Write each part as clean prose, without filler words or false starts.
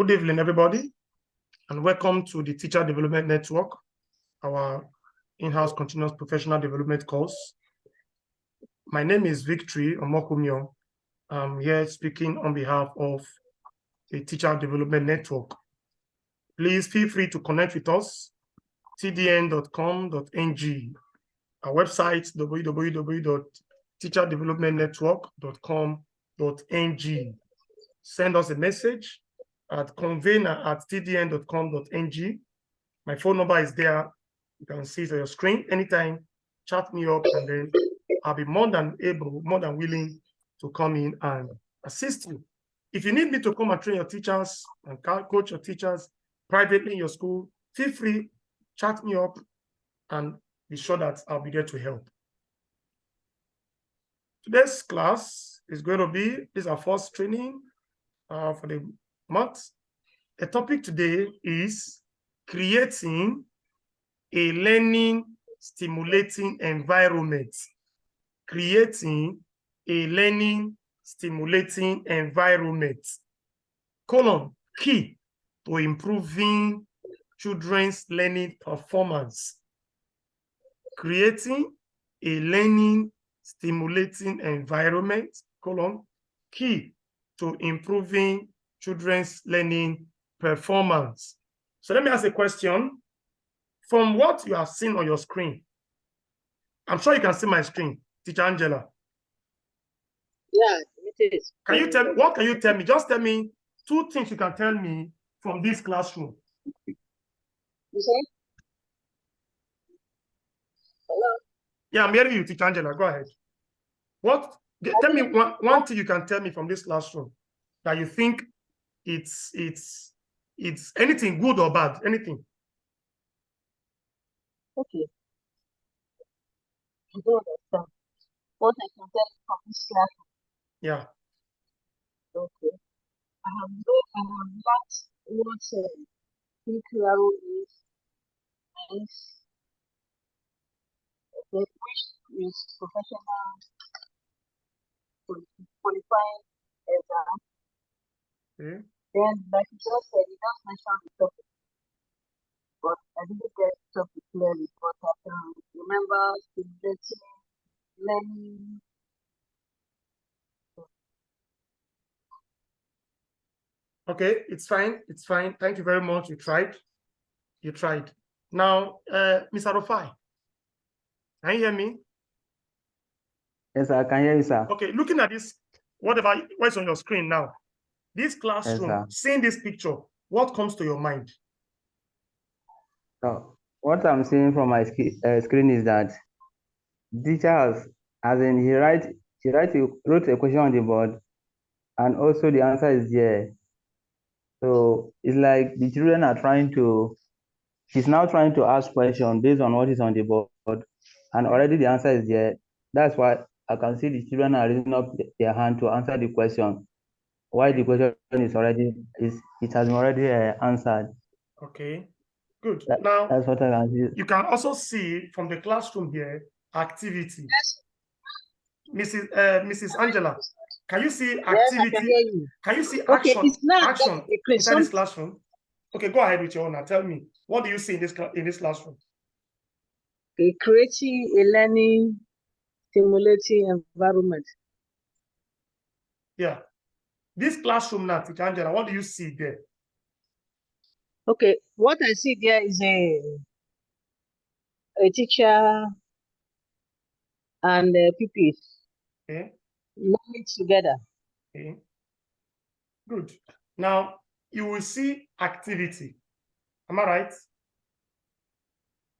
Good evening, everybody, and welcome to the Teacher Development Network, our in-house continuous professional development course. My name is Victory Omokumyo. I'm here speaking on behalf of the Teacher Development Network. Please feel free to connect with us, tdn.com.ng, our website, www.teacherdevelopmentnetwork.com.ng. Send us a message at convener@tdn.com.ng. My phone number is there. You can see it on your screen. Anytime, chat me up, and then I'll be more than willing to come in and assist you. If you need me to come and train your teachers and coach your teachers privately in your school, feel free, chat me up, and be sure that I'll be there to help. Today's class is going to be, this is our first training for the month. The topic today is creating a learning stimulating environment. Creating a learning stimulating environment. Key to improving children's learning performance. Creating a learning stimulating environment, key to improving children's learning performance. So let me ask a question. From what you have seen on your screen, I'm sure you can see my screen, Teacher Angela. Yeah, it is. Can you tell me, what can you tell me? Just tell me 2 things you can tell me from this classroom. You say? Hello? Yeah, I'm hearing you, Teacher Angela. Go ahead. Tell me one thing you can tell me from this classroom that you think it's anything good or bad, anything. Okay. I don't understand. What I can tell you from this class. Yeah. Okay. I have learned what PQRO is, and which is professional qualifying exam. Okay. Then, like you just said, you just mentioned the topic, but I didn't get the topic clearly. But I can remember stimulating learning. Okay, it's fine. It's fine. Thank you very much. You tried. You tried. Now, Mr. Rufai, can you hear me? Yes, I can hear you, sir. Okay, looking at this, what's on your screen now? This classroom, Yes, seeing this picture, what comes to your mind? So, what I'm seeing from my screen is that teacher he wrote a question on the board, and also the answer is there. So it's like the children are she's now trying to ask questions based on what is on the board, and already the answer is there. That's why I can see the children are raising up their hand to answer the question. Why the question it has been already answered. Okay, good. That's what I can see. You can also see from the classroom here activity. Mrs. Angela, can you see activity? Yes, I can hear you. Can you see Okay, action? it's not Action inside this classroom. Okay, go ahead with your own. Now tell me, what do you see in this classroom? Creating a learning stimulating environment. Yeah, this classroom now, Teacher Angela, what do you see there? Okay, what I see there is a teacher and pupils learning together. Okay, good. Now you will see activity. Am I right?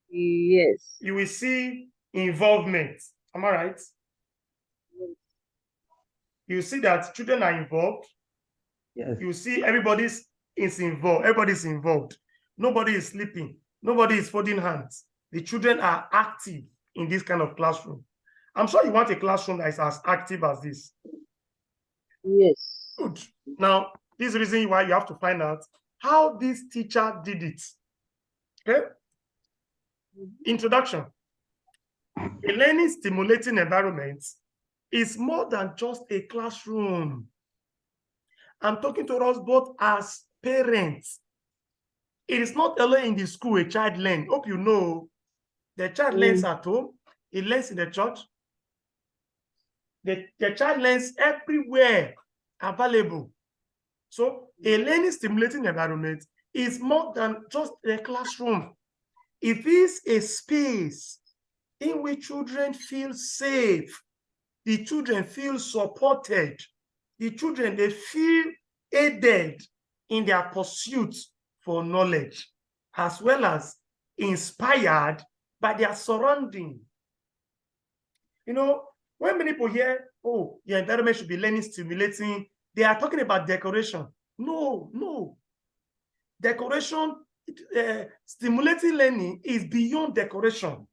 Yes. You will see involvement. Am I right? Yes. You see that children are involved. Yes. You see everybody's involved. Everybody's involved. Nobody is sleeping. Nobody is folding hands. The children are active in this kind of classroom. I'm sure you want a classroom that is as active as this. Yes. Good. Now, this is the reason why you have to find out how this teacher did it. Okay? Introduction. A learning stimulating environment is more than just a classroom. I'm talking to us both as parents. It is not only in the school a child learns. Hope you know. The child learns at home. He learns in the church. The child learns everywhere available. So a learning stimulating environment is more than just a classroom. It is a space in which children feel safe. The children feel supported. The children, they feel aided in their pursuit for knowledge, as well as inspired by their surrounding. You know, when many people hear, oh, your environment should be learning stimulating, they are talking about decoration. No. Decoration, stimulating learning is beyond decoration.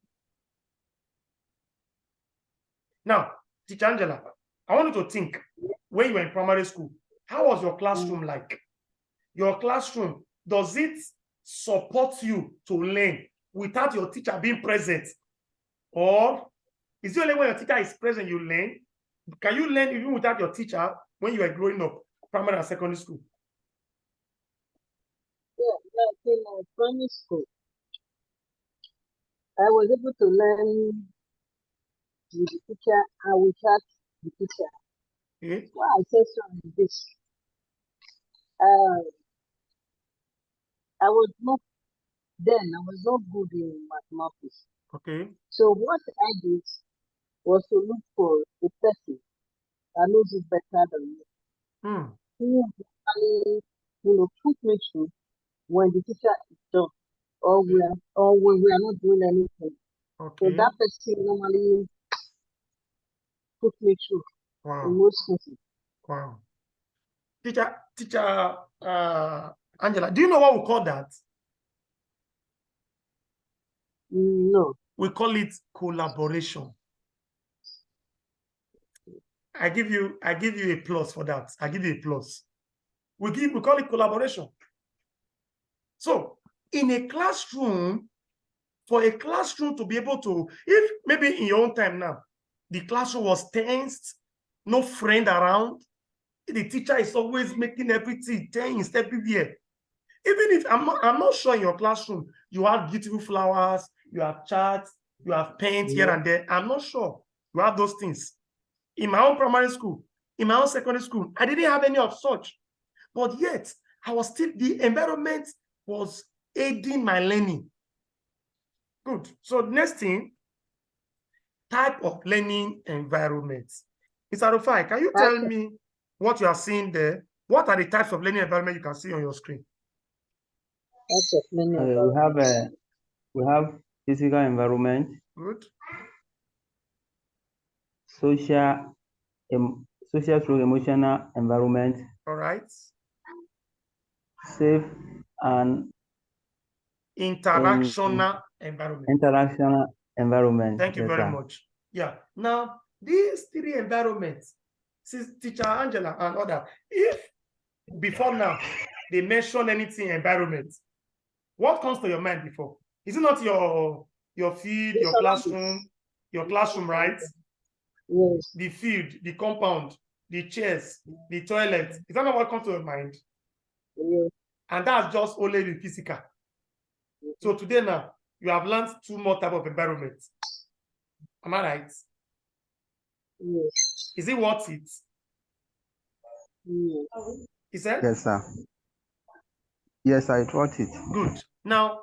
Now, Teacher Angela, I want you to think, when you were in primary school, how was your classroom like? Your classroom, does it support you to learn without your teacher being present? Or is it only when your teacher is present you learn? Can you learn even without your teacher when you were growing up, primary and secondary school? Yeah, like in primary school, I was able to learn with the teacher and without the teacher. Okay. Why I say so is this. I was not good in mathematics. Okay. So what I did was to look for a person that knows it better than me. Who would actually, put me through when the teacher is done, or when we are not doing anything. Okay. So that person normally put me through in most cases. Wow. Teacher Angela, do you know what we call that? No. We call it collaboration. I give you a plus for that. I give you a plus. We call it collaboration. So in a classroom, for a classroom to be able to, if maybe in your own time now, the classroom was tensed, no friend around, the teacher is always making everything tense everywhere. Even if I'm not sure in your classroom you have beautiful flowers, you have charts, you have paint here and there. I'm not sure you have those things. In my own primary school, in my own secondary school, I didn't have any of such. But yet, the environment was aiding my learning. Good. So next thing, type of learning environment. Mr. Rufai, can you tell me what you are seeing there? What are the types of learning environment you can see on your screen? We have physical environment. Good. Social through emotional environment. All right. Safe and interactional environment. Interactional environment. Thank you very much. Yeah. Now, these three environments, since Teacher Angela and others, if before now they mention anything environment, what comes to your mind before? Is it not your field, your classroom, right? Yes. The field, the compound, the chairs, the toilet. Is that not what comes to your mind? Yes. And that's just only the physical. So today now, you have learned two more type of environments. Am I right? Yes. Is it worth it? Yes. Is that? Yes, sir. Yes, I taught it. Good. Now,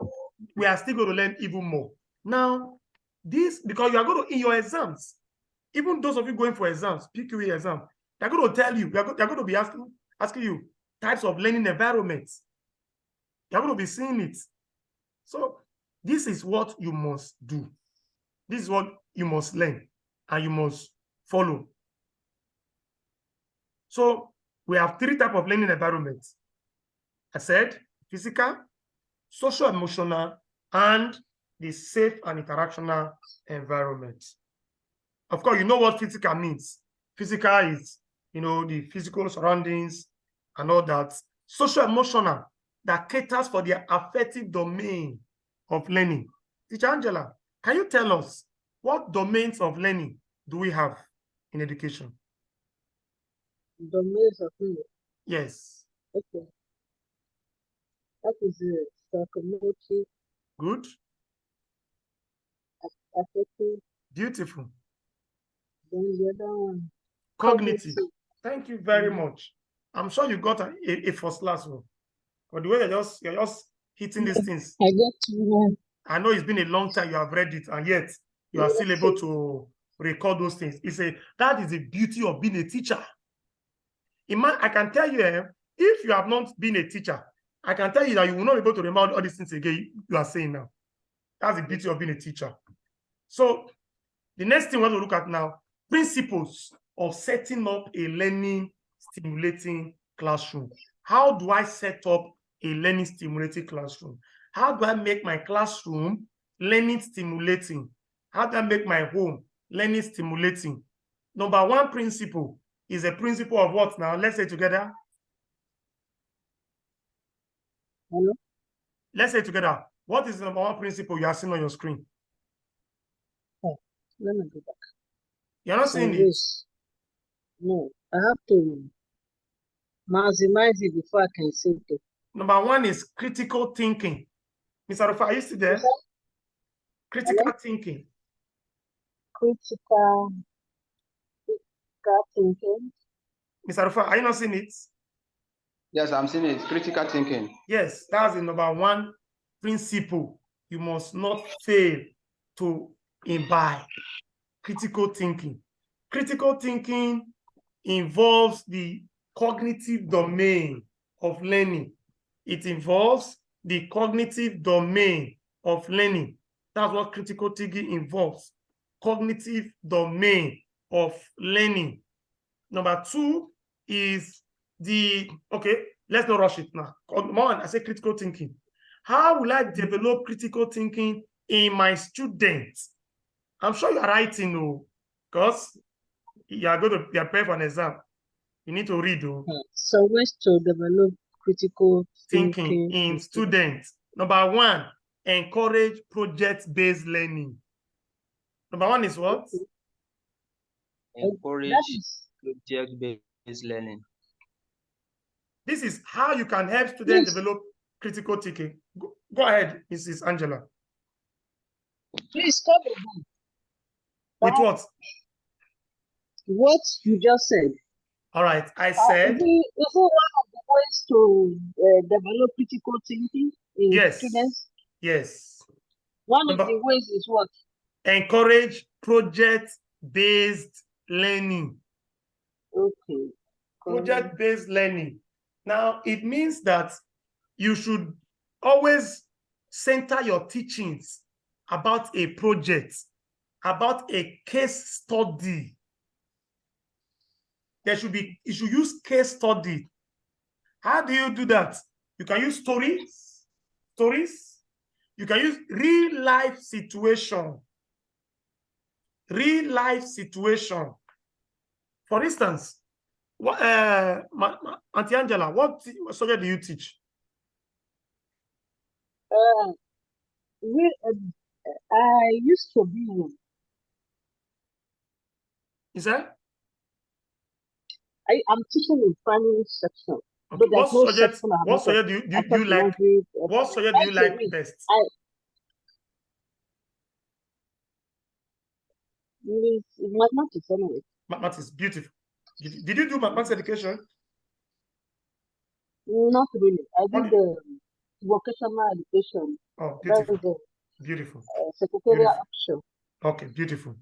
we are still going to learn even more. Now, this, because you are going to, in your exams, even those of you going for exams, PQE exam, they're going to tell you, they're going to be asking you types of learning environments. You're going to be seeing it. So this is what you must do. This is what you must learn and you must follow. So we have three types of learning environments. I said physical, social, emotional, and the safe and interactional environment. Of course, you know what physical means. Physical is, the physical surroundings and all that. Social, emotional, that caters for the affective domain of learning. Teacher Angela, can you tell us what domains of learning do we have in education? Domains of learning. Yes. Okay. That is psychomotive. Good. Affective. Beautiful. Then the other one. Cognitive. Thank you very much. I'm sure you got a first class one. But the way you're just hitting these things. I got you. I know it's been a long time you have read it, and yet you are still able to record those things. That is the beauty of being a teacher. I can tell you, if you have not been a teacher, I can tell you that you will not be able to remember all these things again you are saying now. That's the beauty of being a teacher. So the next thing we want to look at now, principles of setting up a learning stimulating classroom. How do I set up a learning stimulating classroom? How do I make my classroom learning stimulating? How do I make my home learning stimulating? Number one principle is a principle of what now? Let's say together. Hello? Let's say together. What is the number one principle you are seeing on your screen? Oh, let me go back. You're not seeing it? No, I have to maximize it before I can see it. Number one is critical thinking. Mr. Rufa, are you still there? Critical thinking. Critical thinking. Mr. Rufa, are you not seeing it? Yes, I'm seeing it. Critical thinking. Yes, that's the number one principle you must not fail to imbibe. Critical thinking. Critical thinking involves the cognitive domain of learning. It involves the cognitive domain of learning. That's what critical thinking involves. Cognitive domain of learning. Number two is let's not rush it now. One, I say critical thinking. How will I develop critical thinking in my students? I'm sure you are writing, because you are preparing for an exam. You need to read. So ways to develop critical thinking in students. Number one, encourage project-based learning. Number one is what? Encourage project-based learning. This is how you can help students develop critical thinking. Go ahead, Mrs. Angela. Please come again. With what? What you just said. All right, I said. Is it one of the ways to develop critical thinking in students? Yes. One of the ways is what? Encourage project-based learning. Okay. Project-based learning. Now, it means that you should always center your teachings about a project, about a case study. You should use case study. How do you do that? You can use stories. You can use real life situation. Real life situation. For instance, Auntie Angela, what subject do you teach? I used to be. Is that? I'm teaching in primary section. Okay. What subject do you like? What subject do you like best? Mathematics anyway. Mathematics, beautiful. Did you do mathematics education? Not really. I did the vocational education. Oh, beautiful. Beautiful. Secretarial option. Okay, beautiful.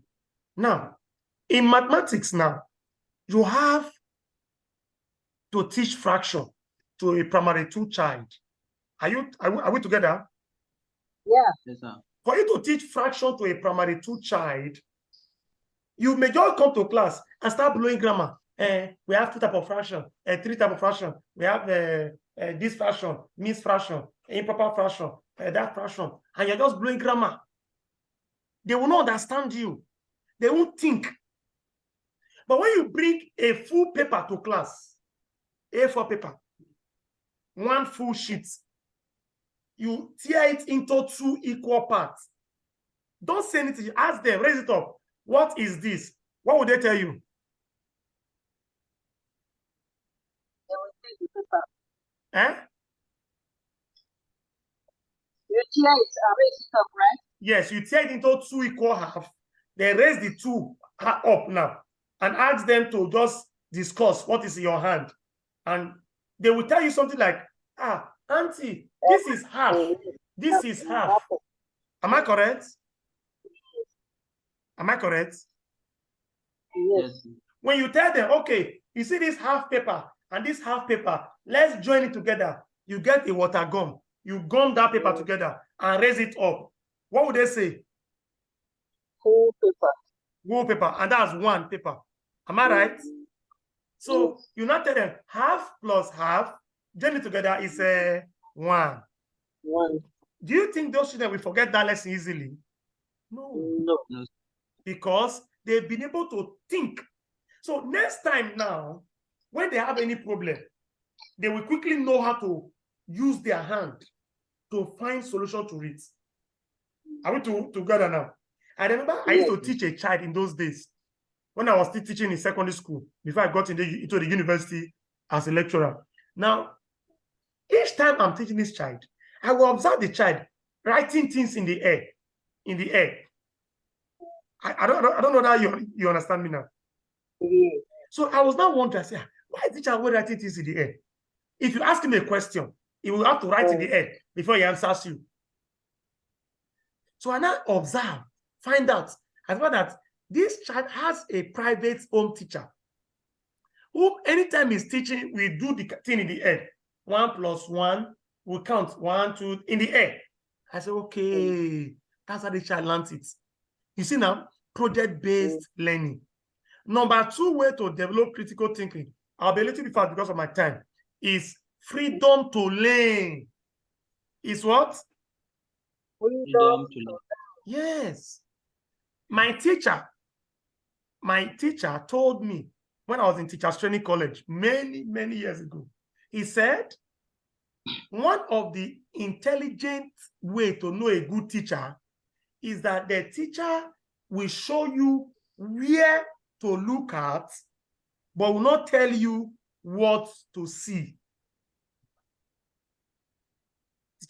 Now, in mathematics you have to teach fraction to a primary 2 child. Are we together? Yeah. Yes, sir. For you to teach fraction to a primary 2 child, you may just come to class and start blowing grammar. We have 2 types of fraction, 3 types of fraction. We have this fraction, mixed fraction, improper fraction, that fraction, and you're just blowing grammar. They will not understand you. They won't think. But when you bring a full paper to class, A4 paper, 1 full sheet, you tear it into 2 equal parts. Don't say anything. Ask them, raise it up. What is this? What would they tell you? They will take the paper. Eh? tear it and raise it up, right? Yes, you tear it into 2 equal half, then raise the 2 up now and ask them to just discuss what is in your hand. And they will tell you something like, auntie, this is half. This is half. Am I correct? Am I correct? Yes. When you tell them, okay, you see this half paper and this half paper, let's join it together. You get a water gum. You gum that paper together and raise it up. What would they say? Whole paper. Whole paper. And that's 1 paper. Am I right? So you not tell them half plus half, join it together is 1. 1. Do you think those children will forget that lesson easily? No. No. Because they've been able to think. So next time now, when they have any problem, they will quickly know how to use their hand to find solution to it. Are we together now? I remember I used to teach a child in those days when I was still teaching in secondary school before I got into the university as a lecturer. Now, each time I'm teaching this child, I will observe the child writing things in the air. I don't know that you understand me now. Yeah. So I was now wondering, I said, why is the child writing things in the air? If you ask him a question, he will have to write in the air before he answers you. So I now observe, find out, I found that this child has a private home teacher who, anytime he's teaching, we do the thing in the air. 1 + 1, we count 1, 2 in the air. I said, okay, that's how the child learns it. You see now, project-based learning. Number 2 way to develop critical thinking, I'll be a little bit fast because of my time, is freedom to learn. Is what? Freedom to learn. Yes. My teacher told me when I was in teachers training college many, many years ago, he said, one of the intelligent way to know a good teacher is that the teacher will show you where to look at, but will not tell you what to see.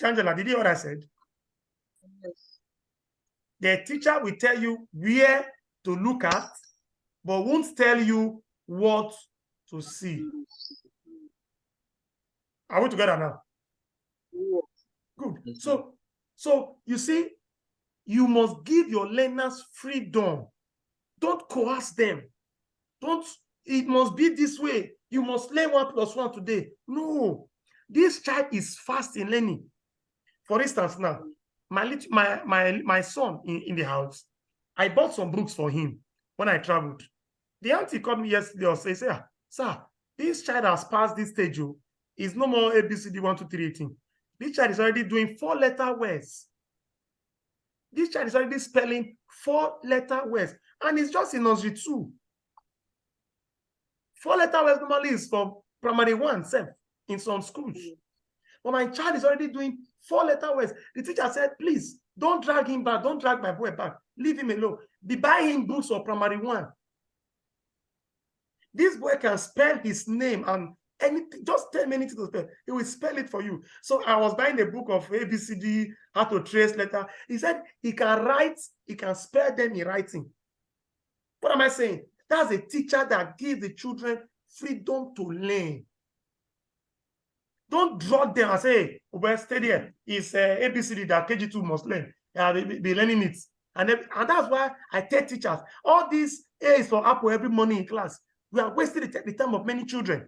Angela, did you hear what I said? Yes. The teacher will tell you where to look at, but won't tell you what to see. Are we together now? Yes. Good. So you see, you must give your learners freedom. Don't coerce them. It must be this way. You must learn 1 + 1 today. No. This child is fast in learning. For instance, now, my son in the house, I bought some books for him when I traveled. The auntie called me yesterday or say, sir, this child has passed this stage. It's no more ABCD 1, 2, 3, 18. This child is already doing 4-letter words. This child is already spelling 4-letter words. And it's just in nursery 2. 4-letter words normally is from primary 1, in some schools. But my child is already doing 4-letter words. The teacher said, please, don't drag him back. Don't drag my boy back. Leave him alone. Buy him books for primary 1. This boy can spell his name and anything, just tell me anything to spell. He will spell it for you. So I was buying a book of ABCD, how to trace letter. He said he can write, he can spell them in writing. What am I saying? That's a teacher that gives the children freedom to learn. Don't drag them and say, well, stay there. It's ABCD that KG2 must learn. Be learning it. And that's why I tell teachers, all these A is for apple every morning in class. We are wasting the time of many children.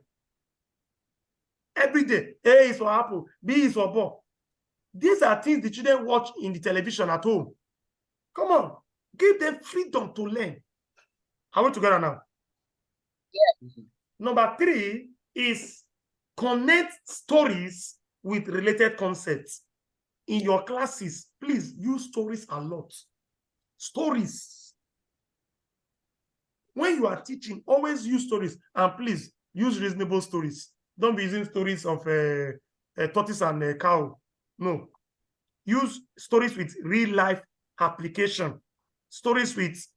Every day, A is for apple, B is for ball. These are things the children watch in the television at home. Come on, give them freedom to learn. Are we together now? Yeah. Number 3 is connect stories with related concepts. In your classes, please use stories a lot. Stories. When you are teaching, always use stories, and please use reasonable stories. Don't be using stories of a tortoise and a cow. No. Use stories with real life application. Stories with,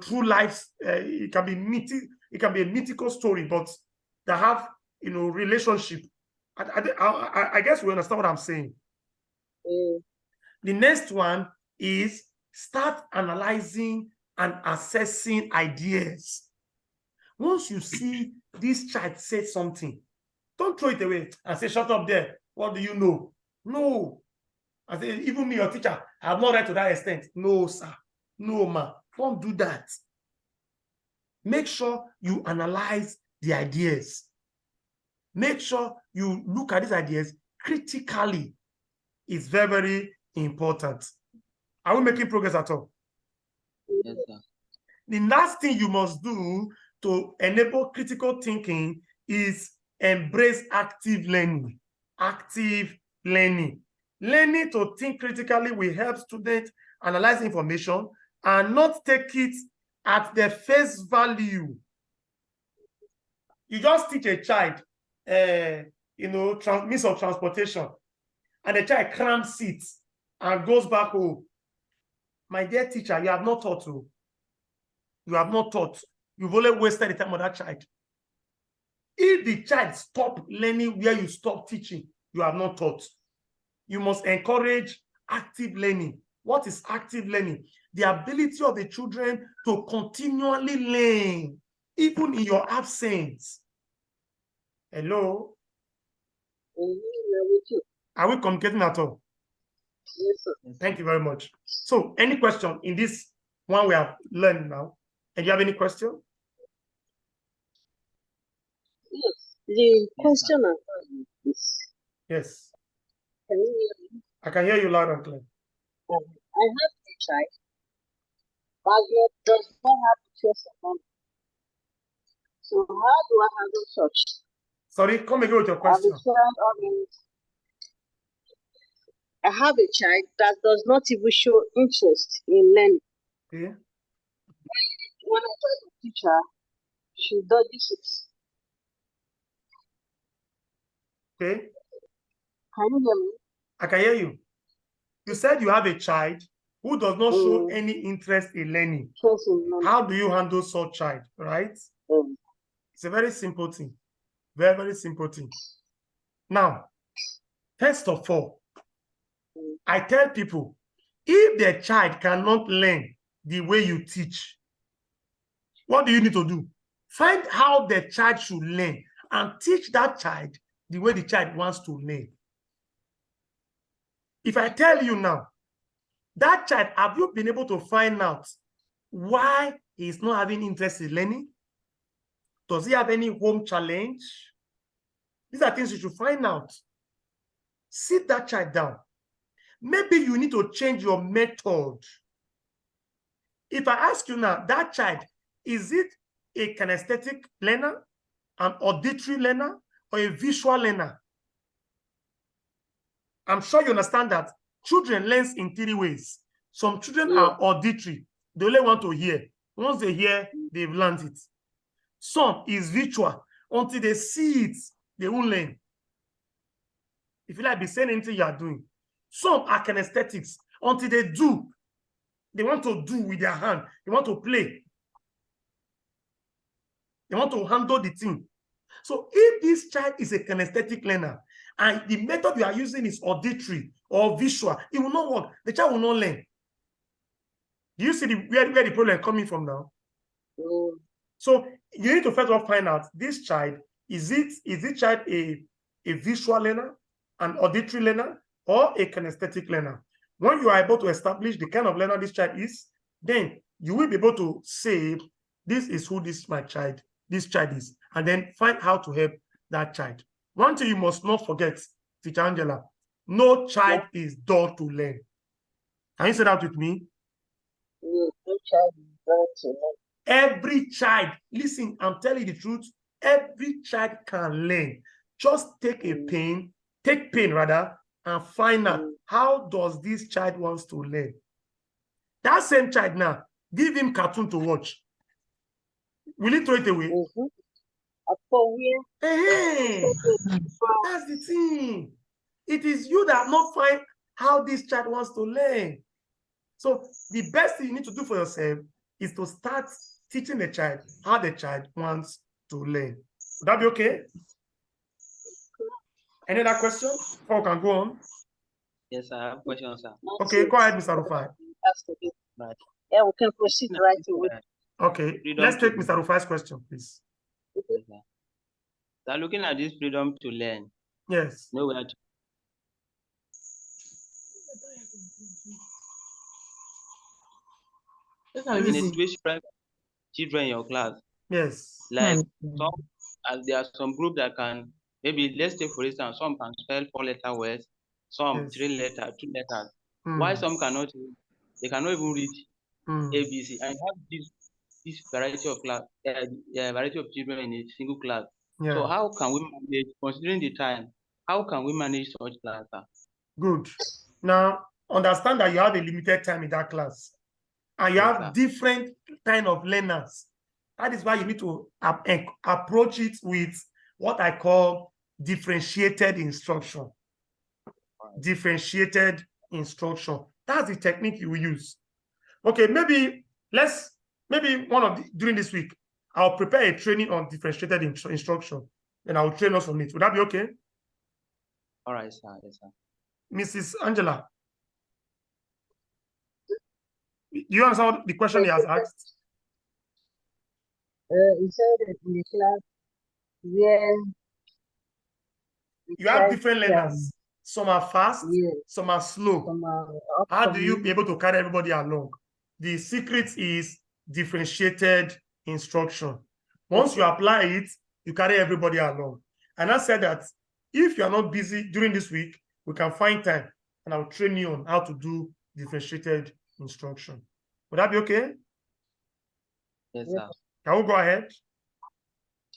true life. It can be a mythical story, but that have, relationship. I guess we understand what I'm saying. The next one is start analyzing and assessing ideas. Once you see this child say something, don't throw it away and say, shut up there. What do you know? No. I say, even me, your teacher, I have not read to that extent. No, sir. No, ma. Don't do that. Make sure you analyze the ideas. Make sure you look at these ideas critically. It's very, very important. Are we making progress at all? Yes, sir. The last thing you must do to enable critical thinking is embrace active learning. Active learning. Learning to think critically will help students analyze information and not take it at the face value. You just teach a child, means of transportation, and the child crams it and goes back home. My dear teacher, you have not taught. You have not taught. You've only wasted the time of that child. If the child stop learning where you stop teaching, you have not taught. You must encourage active learning. What is active learning? The ability of the children to continually learn, even in your absence. Hello? Are we communicating at all? Yes, sir. Thank you very much. So, any question in this one we have learned now? And you have any question? Yes. The question is. Yes. Can you hear me? I can hear you loud and clear. I have a child, but does not have interest in learning. So how do I handle such? Sorry, come again with your question. I have a child that does not even show interest in learning. Okay. When I try to teach her, she dodges it. Okay. Can you hear me? I can hear you. You said you have a child who does not show any interest in learning. How do you handle such child, right? It's a very simple thing. Very, very simple thing. Now, first of all, I tell people, if the child cannot learn the way you teach, what do you need to do? Find how the child should learn and teach that child the way the child wants to learn. If I tell you now, that child, have you been able to find out why he's not having interest in learning? Does he have any home challenge? These are things you should find out. Sit that child down. Maybe you need to change your method. If I ask you now, that child, is it a kinesthetic learner, an auditory learner, or a visual learner? I'm sure you understand that children learn in 3 ways. Some children are auditory. They only want to hear. Once they hear, they've learned it. Some is visual. Until they see it, they won't learn. If you like, be saying anything you are doing. Some are kinesthetics. Until they do, they want to do with their hand. They want to play. They want to handle the thing. So if this child is a kinesthetic learner and the method you are using is auditory or visual, it will not work. The child will not learn. Do you see where the problem is coming from now? So you need to first of all find out this child, is this child a visual learner, an auditory learner, or a kinesthetic learner? When you are able to establish the kind of learner this child is, then you will be able to say, this is who this child is, and then find how to help that child. One thing you must not forget, Teacher Angela, no child is dull to learn. Can you say that with me? No child is dull to learn. Every child, listen, I'm telling you the truth, every child can learn. Just take pain rather, and find out how does this child wants to learn. That same child now, give him cartoon to watch. Will he throw it away? That's the thing. It is you that not find how this child wants to learn. So the best thing you need to do for yourself is to start teaching the child how the child wants to learn. Would that be okay? Any other question before we can go on? Yes, I have questions, sir. Okay, go ahead, Mr. Rufai. Right. Yeah, we can proceed right away. Okay, let's take Mr. Rufai's question, please. Yes, sir. So looking at this freedom to learn. Yes. Nowhere to in a situation, children in your class. Yes. Like some, and there are some group that can, maybe let's take for instance, some can spell 4-letter words, some 3-letter, 2 letters. Why some cannot? They cannot even read ABC, and have this variety of class, variety of children in a single class. Yeah. So how can we manage, considering the time? How can we manage such class? Good. Now understand that you have a limited time in that class, and you have different kind of learners. That is why you need to approach it with what I call differentiated instruction. Differentiated instruction. That's the technique you will use. Okay, maybe during this week, I'll prepare a training on differentiated instruction, and I'll train us on it. Would that be okay? All right, sir. Yes, sir. Mrs. Angela, do you understand the question he has asked? He said that in the class where you have different learners. Some are fast, some are slow. Some are How do you be able to carry everybody along? The secret is differentiated instruction. Once you apply it, you carry everybody along. And I said that if you are not busy during this week, we can find time and I'll train you on how to do differentiated instruction. Would that be okay? Yes, sir. Can we go ahead?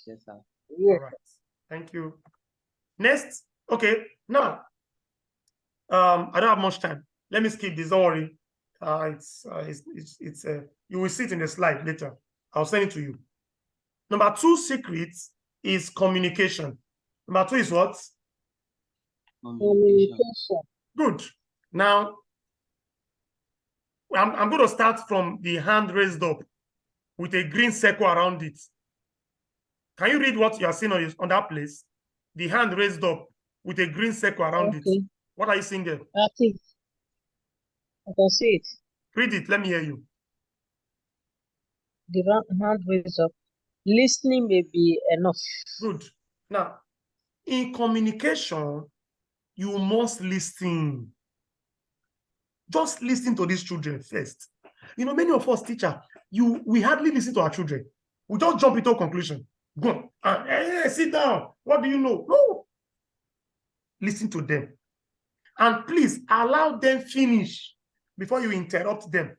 Yes, sir. Yes. All right. Thank you. Next. Okay. Now, I don't have much time. Let me skip this. Don't worry. You will see it in the slide later. I'll send it to you. Number 2 secret is communication. Number 2 is what? Communication. Good. Now, I'm going to start from the hand raised up with a green circle around it. Can you read what you are seeing on that place? The hand raised up with a green circle around it. What are you seeing there? I can see it. Read it. Let me hear you. The hand raised up. Listening may be enough. Good. Now, in communication, you must listen. Just listen to these children first. You know, many of us teachers, we hardly listen to our children. We just jump into a conclusion. Go and hey, sit down. What do you know? No. Listen to them. And please allow them finish before you interrupt them.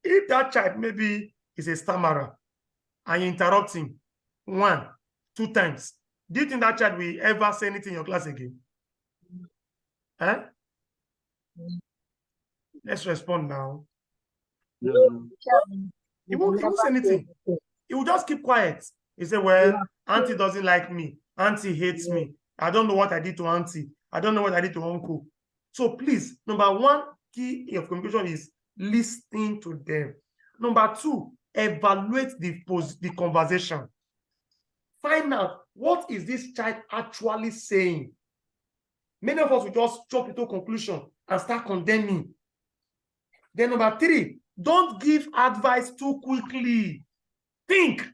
If that child maybe is a stammerer and you interrupt him 1, 2 times, do you think that child will ever say anything in your class again? Huh? Let's respond now. No. He won't say anything. He will just keep quiet. He say, well, auntie doesn't like me. Auntie hates me. I don't know what I did to auntie. I don't know what I did to uncle. So please, number 1 key of communication is listening to them. Number 2, evaluate the conversation. Find out what is this child actually saying. Many of us will just jump into a conclusion and start condemning. Then number 3, don't give advice too quickly. Think.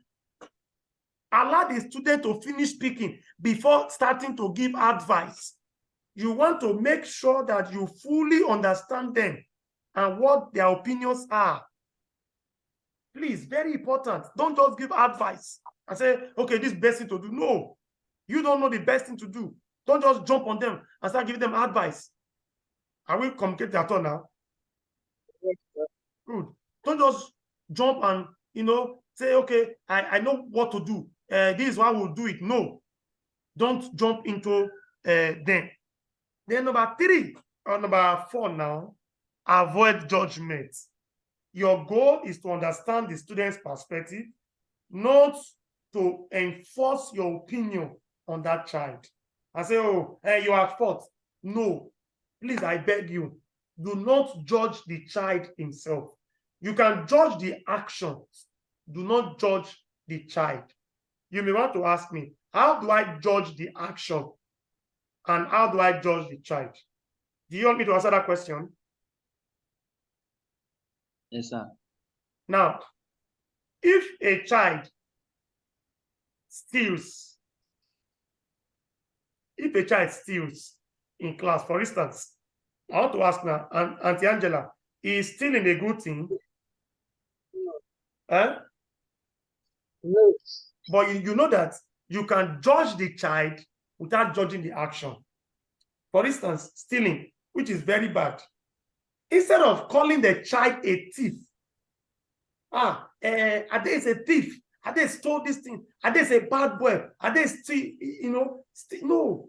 Allow the student to finish speaking before starting to give advice. You want to make sure that you fully understand them and what their opinions are. Please, very important. Don't just give advice and say, okay, this is the best thing to do. No, you don't know the best thing to do. Don't just jump on them and start giving them advice. Are we communicating at all now? Yes, sir. Good. Don't just jump and, say, okay, I know what to do. This is why we'll do it. No, don't jump into them. Then number 3 or number 4 now, avoid judgment. Your goal is to understand the student's perspective, not to enforce your opinion on that child. And say, oh, hey, you are at fault. No, please, I beg you, do not judge the child himself. You can judge the actions. Do not judge the child. You may want to ask me, how do I judge the action? And how do I judge the child? Do you want me to answer that question? Yes, sir. Now, if a child steals, in class, for instance, I want to ask now, Auntie Angela, is stealing a good thing? No. Huh? No. But you know that you can judge the child without judging the action. For instance, stealing, which is very bad. Instead of calling the child a thief, Ade is a thief, Ade stole this thing, Ade is a bad boy, Ade steal, no.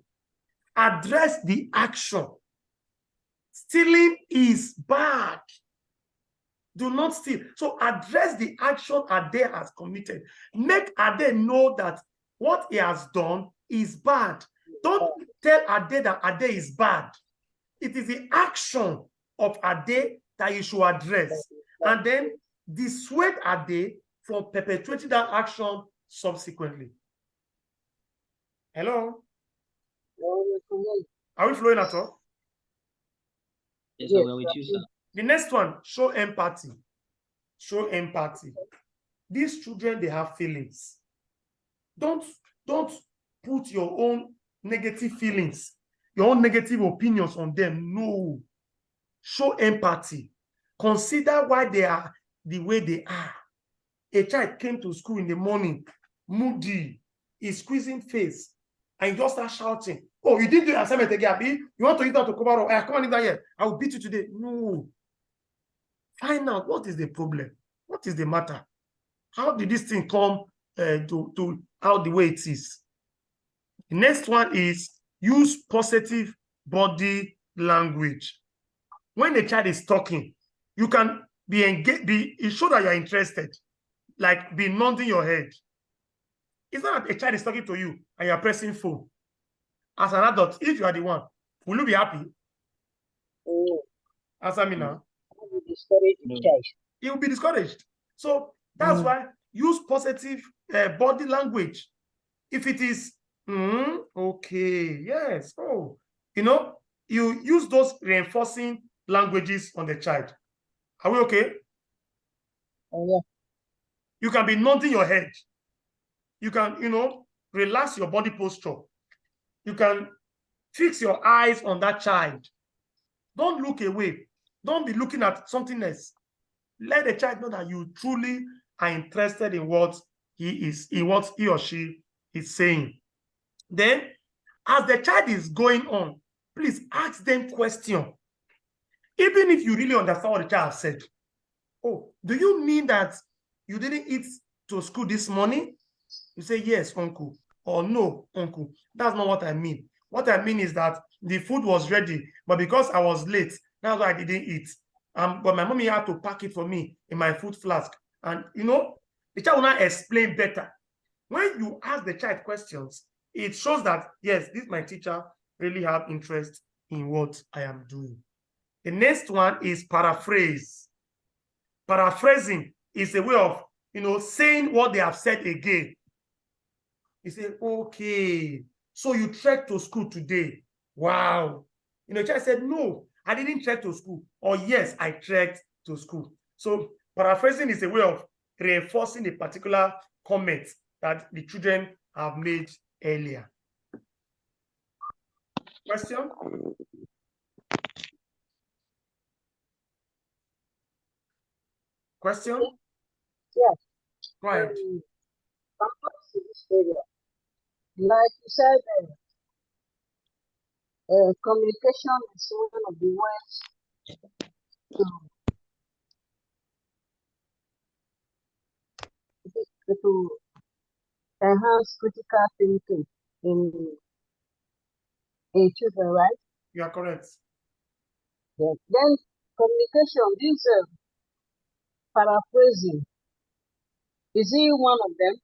Address the action. Stealing is bad. Do not steal. So address the action Ade has committed. Make Ade know that what he has done is bad. Don't tell Ade that Ade is bad. It is the action of Ade that you should address. And then dissuade Ade from perpetuating that action subsequently. Hello? Are we flowing at all? Yes, sir, we're with you, sir. The next one, show empathy. Show empathy. These children, they have feelings. Don't put your own negative feelings, your own negative opinions on them. No. Show empathy. Consider why they are the way they are. A child came to school in the morning, moody, he's squeezing face, and you just start shouting, oh, you didn't do your assignment again, Abi? You want to eat out to cover up? Come on in there here. I will beat you today. No. Find out what is the problem. What is the matter? How did this thing come to out the way it is? The next one is use positive body language. When the child is talking, you can be engaged, show that you're interested, like be nodding your head. It's not that a child is talking to you and you're pressing phone. As an adult, if you are the one, will you be happy? Answer me now. He will be discouraged. So that's why use positive body language. If it is, okay, yes, oh, you use those reinforcing languages on the child. Are we okay? Yeah. You can be nodding your head. You can, relax your body posture. You can fix your eyes on that child. Don't look away. Don't be looking at something else. Let the child know that you truly are interested in what he or she is saying. Then, as the child is going on, please ask them questions. Even if you really understand what the child said. Oh, do you mean that you didn't eat to school this morning? You say, yes, uncle. Or no, uncle. That's not what I mean. What I mean is that the food was ready, but because I was late, that's why I didn't eat. But my mommy had to pack it for me in my food flask. And, the child will not explain better. When you ask the child questions, it shows that, yes, this my teacher really have interest in what I am doing. The next one is paraphrase. Paraphrasing is a way of, saying what they have said again. You say, okay, so you trekked to school today. Wow. The child said, no, I didn't trek to school. Or yes, I trekked to school. So paraphrasing is a way of reinforcing a particular comment that the children have made earlier. Question? Question? Yes. Right. Like you said, communication is one of the ways to enhance critical thinking in children, right? You are correct. Yeah. Then communication, this paraphrasing, is it one of them?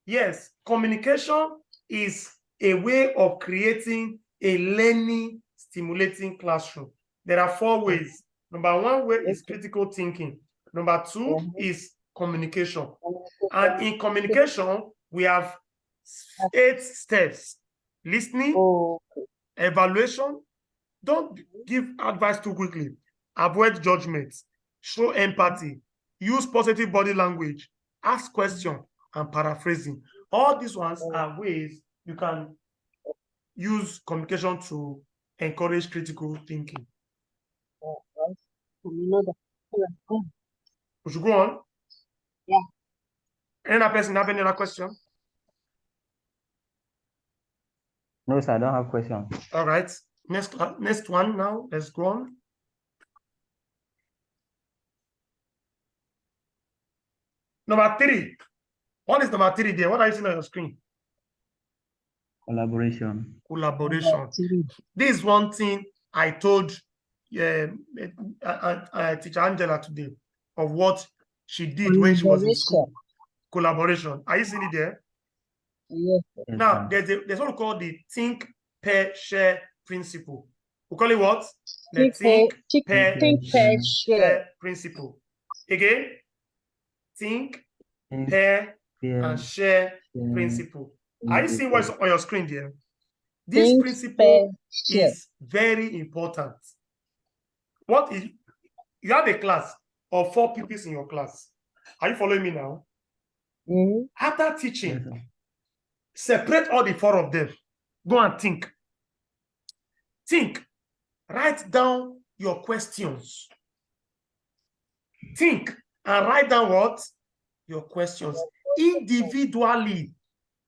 Yes, communication is a way of creating a learning, stimulating classroom. There are 4 ways. Number 1 way is critical thinking. Number 2 is communication. And in communication, we have 8 steps. Listening, Evaluation, don't give advice too quickly. Avoid judgment. Show empathy. Use positive body language. Ask questions and paraphrasing. All these ones are ways you can use communication to encourage critical thinking. We should go on. Yeah. Any other person have any other question? No, sir, I don't have question. All right. Next one now. Let's go on. Number 3. What is number 3 there? What are you seeing on your screen? Collaboration. Collaboration. This is one thing I told teacher Angela today of what she did when she was in school. Collaboration. Are you seeing it there? Yes. Now, there's what we call the think, pair, share principle. We call it what? The think, pair, share principle. Again, think, pair, and share principle. Are you seeing what's on your screen there? This principle is very important. What is, you have a class of 4 pupils in your class. Are you following me now? Mm-hmm. After teaching, separate all the 4 of them. Go and think. Think. Write down your questions. Think and write down what? Your questions. Individually.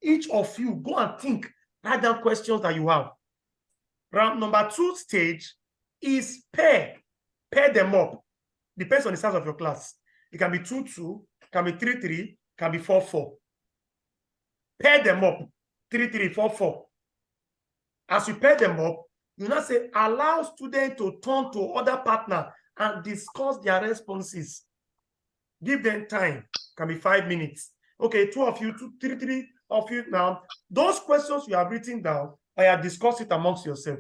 Each of you, go and think. Write down questions that you have. Round number 2 stage is pair. Pair them up. Depends on the size of your class. It can be 2-2, can be 3-3, can be 4-4. Pair them up. 3-3, 4-4. As you pair them up, you now say, allow students to turn to other partner and discuss their responses. Give them time. Can be 5 minutes. Okay, 2 of you, 3 of you now. Those questions you have written down, I have discussed it amongst yourself.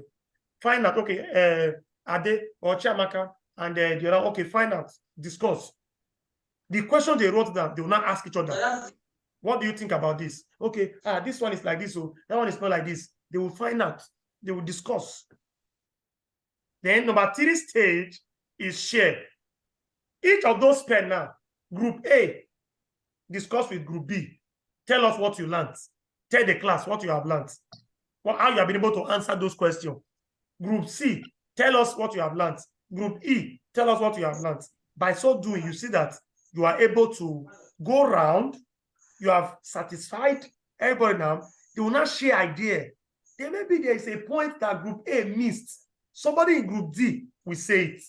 Find out, okay, Ade or Chiamaka and the other, okay, find out, discuss. The question they wrote down, they will not ask each other. What do you think about this? Okay, this one is like this, so that one is not like this. They will find out. They will discuss. Then number 3 stage is share. Each of those pair now, group A, discuss with group B. Tell us what you learned. Tell the class what you have learned. How you have been able to answer those questions. Group C, tell us what you have learned. Group E, tell us what you have learned. By so doing, you see that you are able to go around. You have satisfied everybody now. They will not share idea. Then maybe there is a point that group A missed. Somebody in group D will say it.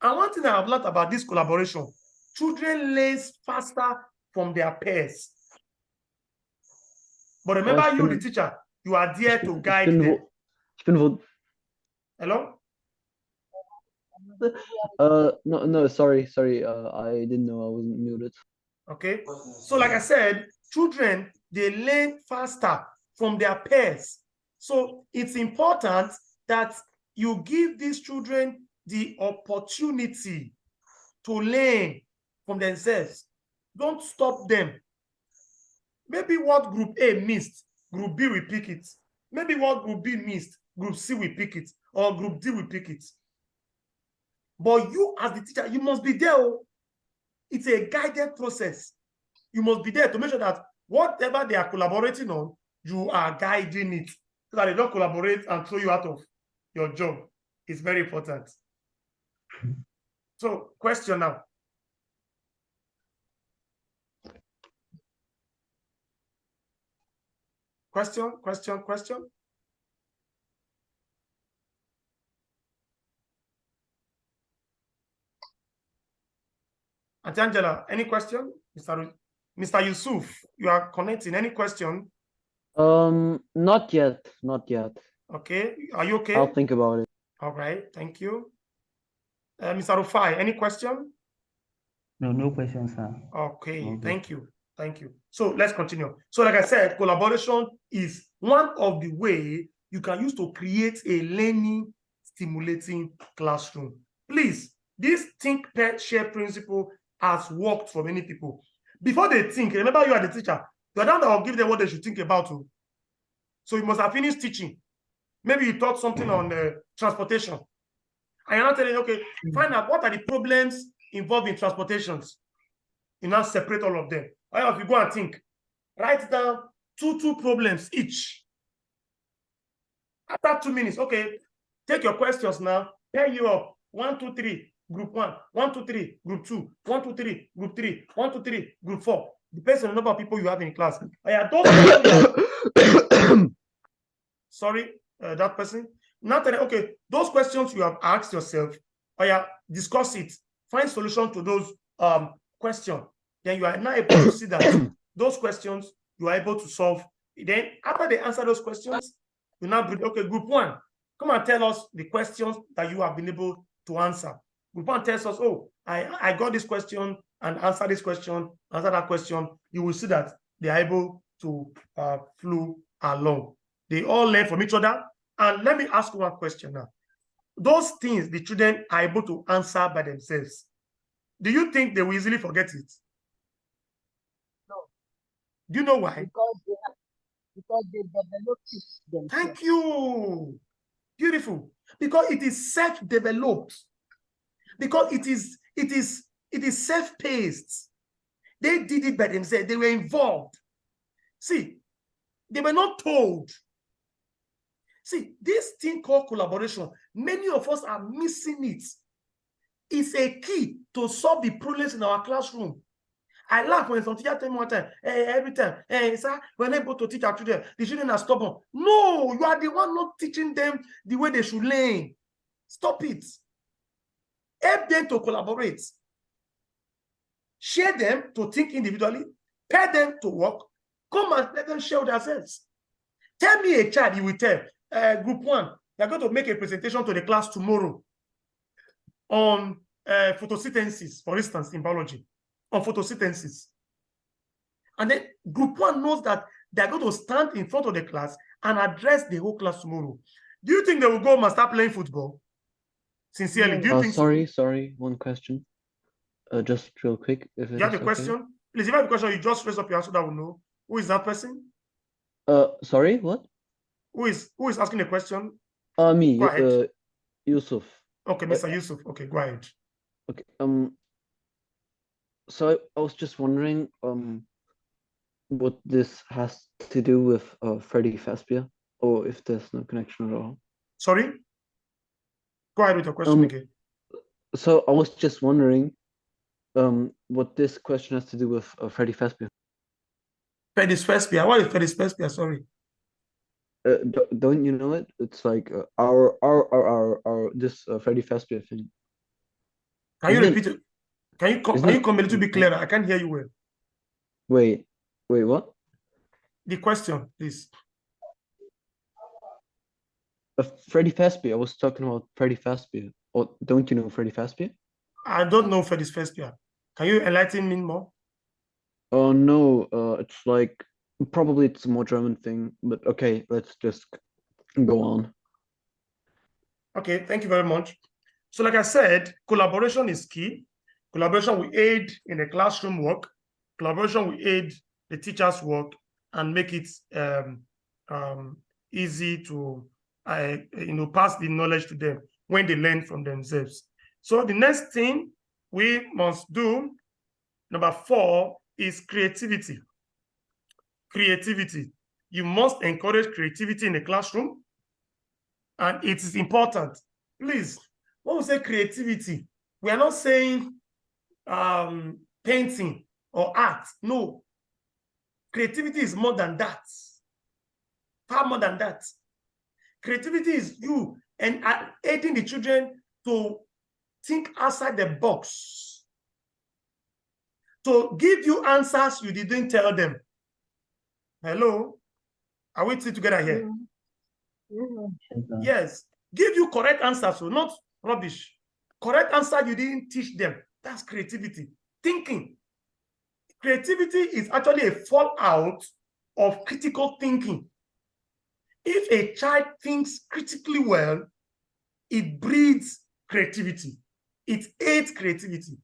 And one thing I have learned about this collaboration, children learn faster from their peers. But remember, you, the teacher, you are there to guide them. Hello? No, sorry. I didn't know I wasn't muted. Okay. So like I said, children, they learn faster from their peers. So it's important that you give these children the opportunity to learn from themselves. Don't stop them. Maybe what group A missed, group B will pick it. Maybe what group B missed, group C will pick it, or group D will pick it. But you as the teacher, you must be there. It's a guided process. You must be there to make sure that whatever they are collaborating on, you are guiding it so that they don't collaborate and throw you out of your job. It's very important. So, question now. Question? Auntie Angela, any question? Mr. Yusuf, you are connecting. Any question? Not yet. Okay. Are you okay? I'll think about it. All right. Thank you. Mr. Rufai, any question? No questions, sir. Okay. Thank you. So let's continue. So like I said, collaboration is one of the ways you can use to create a learning, stimulating classroom. Please, this think, pair, share principle has worked for many people. Before they think, remember you are the teacher. You're the one that will give them what they should think about. So you must have finished teaching. Maybe you taught something on transportation. And you're not telling, okay, find out what are the problems involved in transportations. You now separate all of them. Or if you go and think, write down two problems each. After 2 minutes, okay, take your questions now, pair you up. 1, 2, 3, group 1, 1, 2, 3, group 2, 1, 2, 3, group 3, 1, 2, 3, group 4. Depends on the number of people you have in class. Sorry, that person. Now, okay, those questions you have asked yourself, discuss it, find solution to those questions. Then you are now able to see that those questions you are able to solve. Then after they answer those questions, you now bring, okay, group 1, come and tell us the questions that you have been able to answer. Group 1 tells us, oh, I got this question and answer this question, answer that question. You will see that they are able to flow along. They all learn from each other. And let me ask one question now. Those things the children are able to answer by themselves, do you think they will easily forget it? No. Do you know why? Because they develop it themselves. Thank you. Beautiful. Because it is self-developed. Because it is self-paced. They did it by themselves. They were involved. See, they were not told. See, this thing called collaboration, many of us are missing it. It's a key to solve the problems in our classroom. I laugh when some teacher tell me one time, every time, sir, we're not able to teach our children. The children are stubborn. No, you are the one not teaching them the way they should learn. Stop it. Help them to collaborate. Share them to think individually. Pair them to work. Come and let them share themselves. Tell me a child you will tell, group 1, they're going to make a presentation to the class tomorrow on photosynthesis, for instance, in biology, on photosynthesis. And then group 1 knows that they're going to stand in front of the class and address the whole class tomorrow. Do you think they will go and start playing football? Sincerely, do you think sorry, one question. Just real quick. If you have a question? Okay. Please, if you have a question, you just raise up your hand so that we'll know. Who is that person? Sorry, what? Who is asking a question? Me, Yusuf. Okay, Mr. Yusuf. Okay, go ahead. Okay. So I was just wondering, what this has to do with Freddy Fazbear, or if there's no connection at all. Sorry? Go ahead with your question again. So I was just wondering, what this question has to do with Freddy Fazbear. Freddy Fazbear. What is Freddy Fazbear? Sorry. Don't you know it? It's like our this Freddy Fazbear thing. Can you repeat it? Can you come a little bit clearer? I can't hear you well. Wait, what? The question, please. Freddy Fazbear. I was talking about Freddy Fazbear. Or don't you know Freddy Fazbear? I don't know Freddy Fazbear. Can you enlighten me more? Oh no, it's like probably it's a more German thing, but okay, let's just go on. Okay, thank you very much. So like I said, collaboration is key. Collaboration will aid in the classroom work. Collaboration will aid the teacher's work and make it easy to pass the knowledge to them when they learn from themselves. So the next thing we must do, number 4, is creativity. Creativity. You must encourage creativity in the classroom, and it is important. Please, when we say creativity, we are not saying painting or art. No. Creativity is more than that. Far more than that. Creativity is you and aiding the children to think outside the box, to give you answers you didn't tell them. Hello? Are we still together here? Yes. Give you correct answers, so not rubbish. Correct answer you didn't teach them. That's creativity. Thinking. Creativity is actually a fallout of critical thinking. If a child thinks critically well, it breeds creativity. It aids creativity.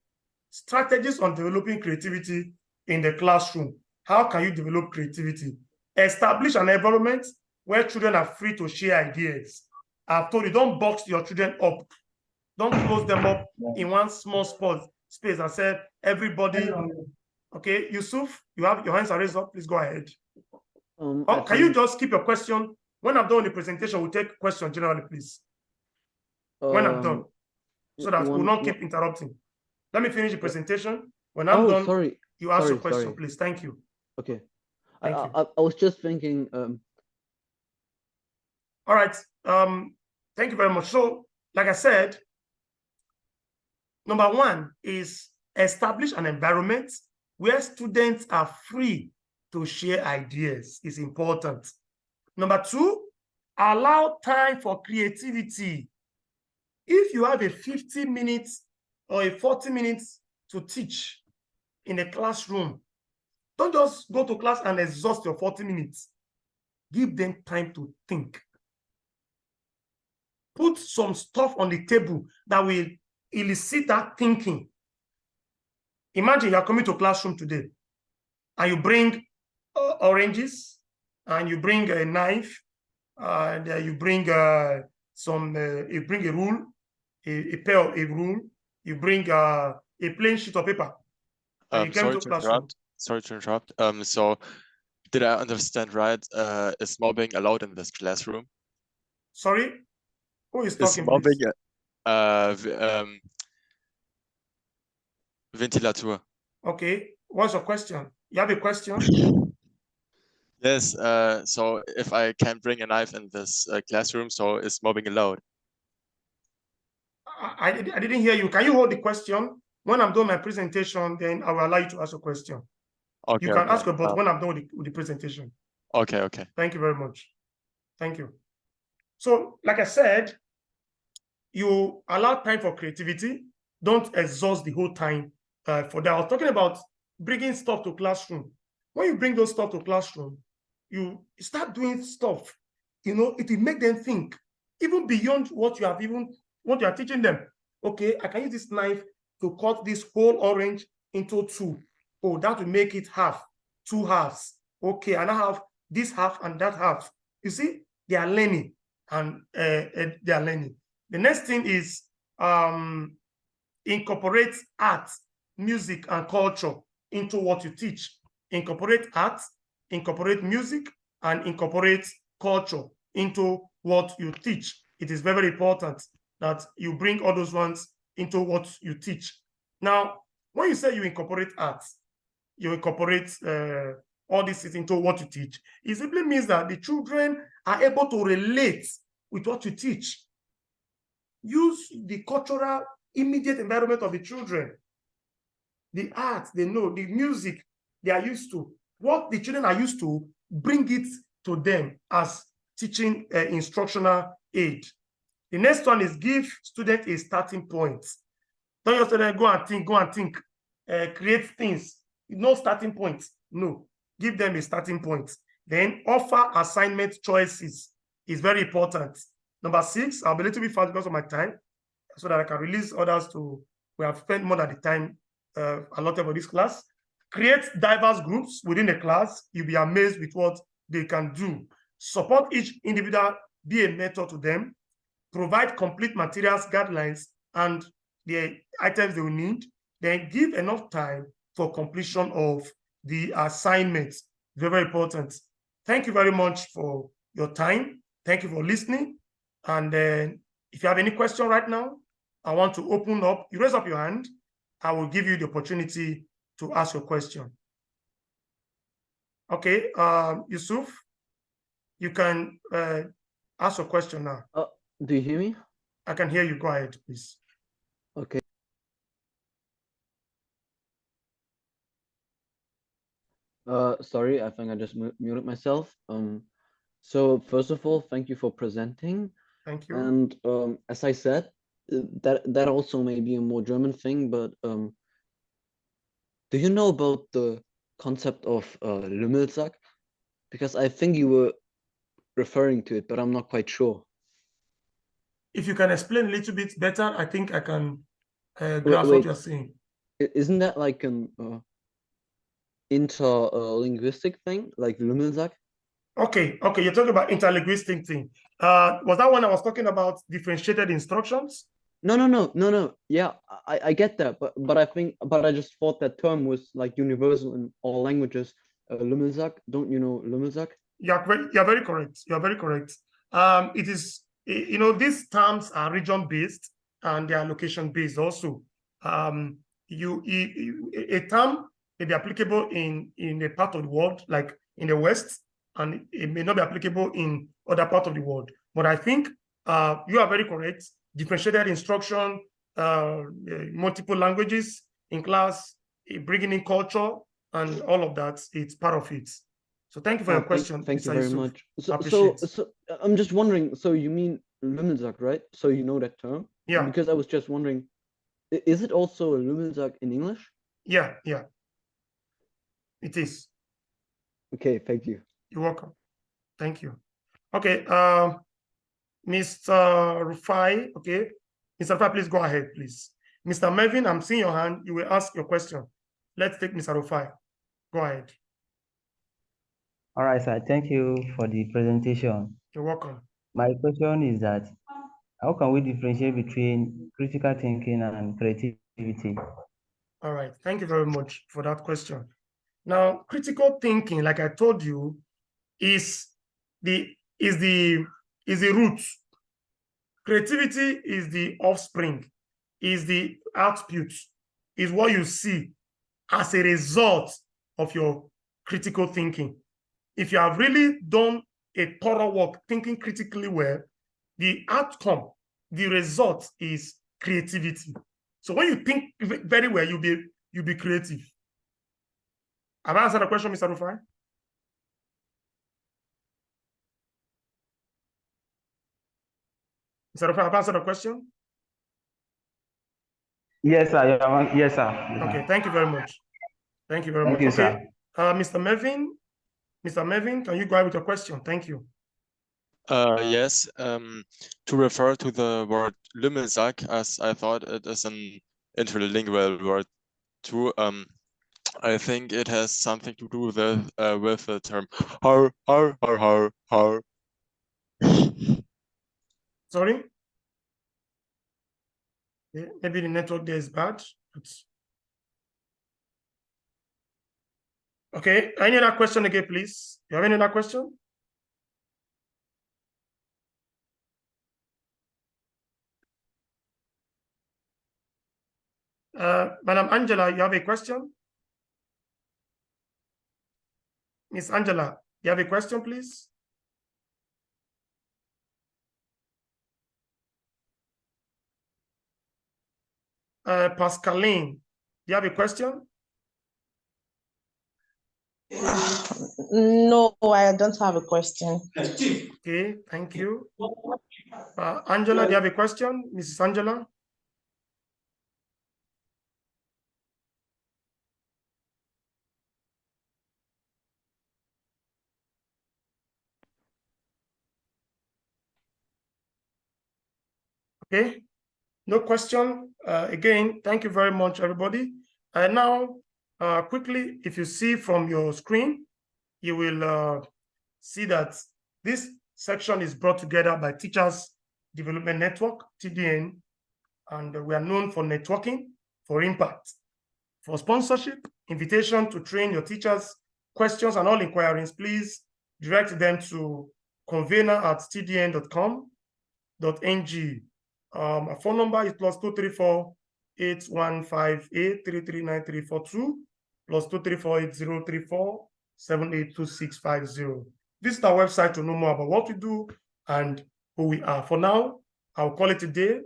Strategies on developing creativity in the classroom. How can you develop creativity? Establish an environment where children are free to share ideas. I've told you, don't box your children up. Don't close them up in one small space and say, everybody, okay, Yusuf, you have your hands are raised up, please go ahead. Can you just keep your question? When I'm done with the presentation, we'll take questions generally, please. When I'm done, so that we'll not keep interrupting. Let me finish the presentation. When I'm done, sorry. You ask your question, please. Thank you. Okay. Thank you. I was just thinking. All right. Thank you very much. So, like I said, number one is establish an environment where students are free to share ideas. Is important. Number two, allow time for creativity. If you have a 50 minutes or a 40 minutes to teach in a classroom, don't just go to class and exhaust your 40 minutes. Give them time to think. Put some stuff on the table that will elicit that thinking. Imagine you're coming to classroom today and you bring oranges and you bring a knife and you bring you bring a rule, a pair of a rule, you bring a plain sheet of paper. And you came to classroom. Sorry to interrupt. So did I understand right? Is mobbing allowed in this classroom? Sorry? Who is talking, mobbing, please? Ventilator. Okay. What's your question? You have a question? Yes. So if I can bring a knife in this classroom, so is mobbing allowed? I didn't hear you. Can you hold the question? When I'm done my presentation, then I will allow you to ask a question. Okay. You can ask about when I'm done with the presentation. Okay. Thank you very much. Thank you. So, like I said, you allow time for creativity. Don't exhaust the whole time for that. I was talking about bringing stuff to classroom. When you bring those stuff to classroom, you start doing stuff. You know, it will make them think, even beyond what you are teaching them. Okay, I can use this knife to cut this whole orange into two. Oh, that will make it half, two halves. Okay, and I have this half and that half. You see, they are learning and they are learning. The next thing is incorporate art, music, and culture into what you teach. Incorporate art, incorporate music, and incorporate culture into what you teach. It is very, very important that you bring all those ones into what you teach. Now, when you say you incorporate art, you incorporate all this into what you teach, it simply means that the children are able to relate with what you teach. Use the cultural immediate environment of the children. The art they know, the music they are used to, what the children are used to, bring it to them as teaching instructional aid. The next one is give students a starting point. Don't just tell them, go and think, create things. No starting point. No. Give them a starting point. Then offer assignment choices is very important. Number 6, I'll be a little bit fast because of my time, so that I can release others to, we have spent more than the time allotted for this class. Create diverse groups within the class. You'll be amazed with what they can do. Support each individual, be a mentor to them. Provide complete materials, guidelines, and the items they will need. Then give enough time for completion of the assignments. Very, very important. Thank you very much for your time. Thank you for listening. And if you have any question right now, I want to open up. You raise up your hand. I will give you the opportunity to ask your question. Okay, Yusuf, you can ask your question now. Do you hear me? I can hear you. Go ahead, please. Okay. Sorry, I think I just muted myself. So first of all, thank you for presenting. Thank you. And as I said, that also may be a more German thing, but do you know about the concept of Lümmelsack? Because I think you were referring to it, but I'm not quite sure. If you can explain a little bit better, I think I can grasp what you're saying. Isn't that like an interlinguistic thing, like Lümmelsack? Okay, you're talking about interlinguistic thing. Was that one I was talking about differentiated instructions? No. Yeah, I get that, but I just thought that term was like universal in all languages. Lümmelsack, don't you know Lümmelsack? You're very correct. You're very correct. It is, these terms are region-based and they are location-based also. A term may be applicable in a part of the world, like in the West, and it may not be applicable in other parts of the world. But I think you are very correct. Differentiated instruction, multiple languages in class, bringing in culture, and all of that, it's part of it. So thank you for your question. Thank you very much. So I'm just wondering, so you mean Lümmelsack, right? So you know that term? Yeah. Because I was just wondering, is it also a Lümmelsack in English? Yeah. It is. Okay, thank you. You're welcome. Thank you. Okay, Mr. Rufai, okay. Mr. Rufai, please go ahead, please. Mr. Melvin, I'm seeing your hand. You will ask your question. Let's take Mr. Rufai. Go ahead. All right, sir. Thank you for the presentation. You're welcome. My question is that how can we differentiate between critical thinking and creativity? All right. Thank you very much for that question. Now, critical thinking, like I told you, is the root. Creativity is the offspring, is the output, is what you see as a result of your critical thinking. If you have really done a thorough work, thinking critically well, the outcome, the result is creativity. So when you think very well, you'll be creative. Have I answered the question, Mr. Rufai? Mr. Rufai, have I answered the question? Yes, sir. Yes, sir. Okay, thank you very much. Thank you very much. You, okay, sir. Mr. Melvin, can you go ahead with your question? Thank you. Yes, to refer to the word Lümmelsack, as I thought it is an interlingual word too, I think it has something to do with the term har. Sorry? Yeah, maybe the network there is bad. Okay, any other question again, please? You have any other question? Madam Angela, you have a question? Miss Angela, you have a question, please? Pascaline, do you have a question? No, I don't have a question. Okay, thank you. Angela, do you have a question? Mrs. Angela? Okay, no question. Again, thank you very much, everybody. Now, quickly, if you see from your screen, you will see that this section is brought together by Teachers Development Network, TDN, and we are known for networking, for impact, for sponsorship, invitation to train your teachers, questions and all inquiries, please direct them to convener@tdn.com.ng. Our phone number is +234 8158 339342 +234 8034 782650. Visit our website to know more about what we do and who we are. For now, I'll call it a day.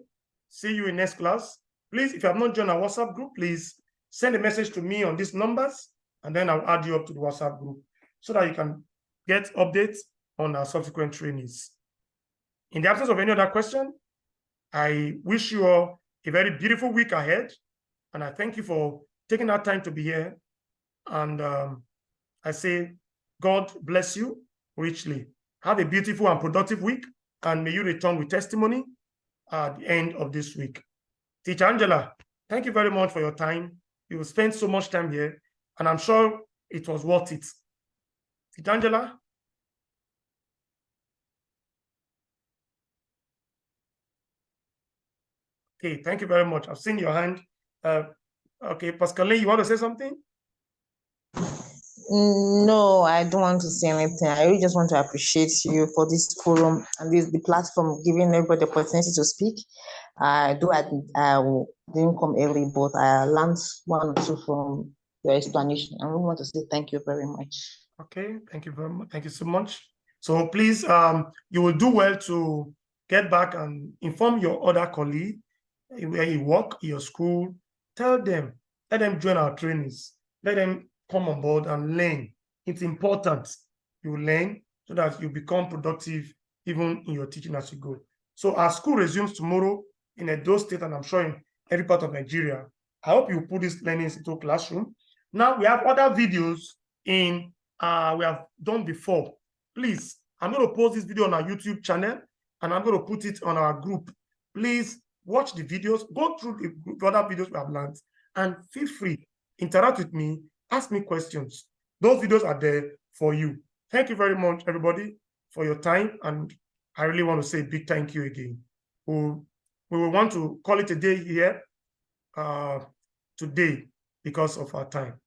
See you in next class. Please, if you have not joined our WhatsApp group, please send a message to me on these numbers, and then I'll add you up to the WhatsApp group so that you can get updates on our subsequent trainings. In the absence of any other question, I wish you all a very beautiful week ahead, and I thank you for taking that time to be here. And I say, God bless you richly. Have a beautiful and productive week, and may you return with testimony at the end of this week. Teacher Angela, thank you very much for your time. You spent so much time here, and I'm sure it was worth it. Teacher Angela? Okay, thank you very much. I've seen your hand. Okay, Pascaline, you want to say something? No, I don't want to say anything. I really just want to appreciate you for this forum and the platform, giving everybody the opportunity to speak. I didn't come early, but I learned one or two from your explanation. I really want to say thank you very much. Okay, thank you very much. Thank you so much. So please, you will do well to get back and inform your other colleague where you work, your school. Tell them, let them join our trainings. Let them come on board and learn. It's important you learn so that you become productive even in your teaching as you go. So our school resumes tomorrow in Edo State, and I'm sure in every part of Nigeria. I hope you put these learnings into a classroom. Now we have other videos in we have done before. Please, I'm going to post this video on our YouTube channel, and I'm going to put it on our group. Please watch the videos, go through the other videos we have learned, and feel free, interact with me, ask me questions. Those videos are there for you. Thank you very much, everybody, for your time, and I really want to say a big thank you again. We will want to call it a day here today because of our time.